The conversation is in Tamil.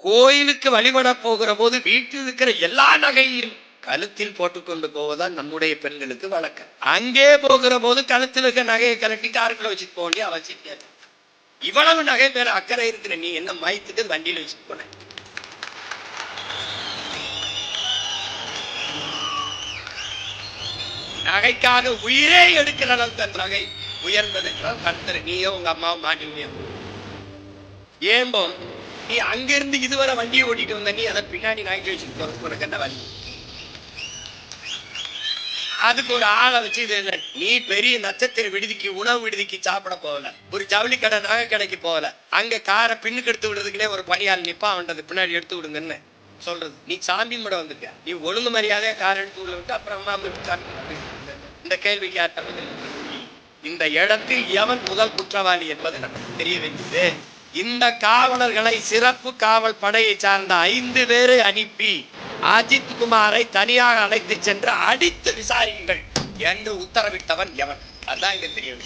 கோயிலுக்கு வழிபட போகிற போது வீட்டில் இருக்கிற எல்லா நகையும் கழுத்தில் போட்டுக்கொண்டு போவதுதான் நம்முடைய பெண்களுக்கு வழக்கம். அங்கே போகிற போது கழுத்தில் இருக்க நகையை கலட்டி காருக்குள்ள வச்சுட்டு போக வேண்டிய அவசியம். இவ்வளவு நகை பேர அக்கறை இருக்கிற நீ என்ன மயத்துக்கு வண்டியில் வச்சுட்டு போன? நகைக்காக உயிரே எடுக்கிற அளவுக்கு நகை உயர்ந்தது கருத்தர் நீயோ உங்க அம்மாவும் மாட்டி. ஏன்போ நீ அங்கிருந்து இதுவரை வண்டியை ஓட்டிட்டு வந்த, நீ அதை பின்னாடி நகைக்கு வச்சுட்டு போறதுக்கு உனக்கு என்ன வழி? அதுக்கு ஒரு ஆளை வச்சு நீ பெரிய நட்சத்திர விடுதிக்கு உணவு விடுதிக்கு சாப்பிட போகல, ஒரு ஜவுளி கடை நகை கடைக்கு போகல, அங்க காரை பின்னுக்கு எடுத்து விடுறதுக்குன்னே ஒரு பணியாள் நிப்பா, அவன்றது பின்னாடி எடுத்து விடுங்கன்னு சொல்றது. நீ சாமி கூட வந்துட்ட, நீ ஒழுங்கு மரியாதையா கார் எடுத்து உள்ள விட்டு அப்புறமா இந்த கேள்விக்கு யார்ட்ட இந்த இடத்தில் எவன் முதல் குற்றவாளி என்பது நமக்கு தெரிய வைக்குது. இந்த காவலர்களை சிறப்பு காவல் படையை சார்ந்த 5 பேரை அனுப்பி அஜித் குமாரை தனியாக அழைத்து சென்று அடித்து விசாரியுங்கள் என்று உத்தரவிட்டவன் எவன்? அதான் இங்க தெரியும்.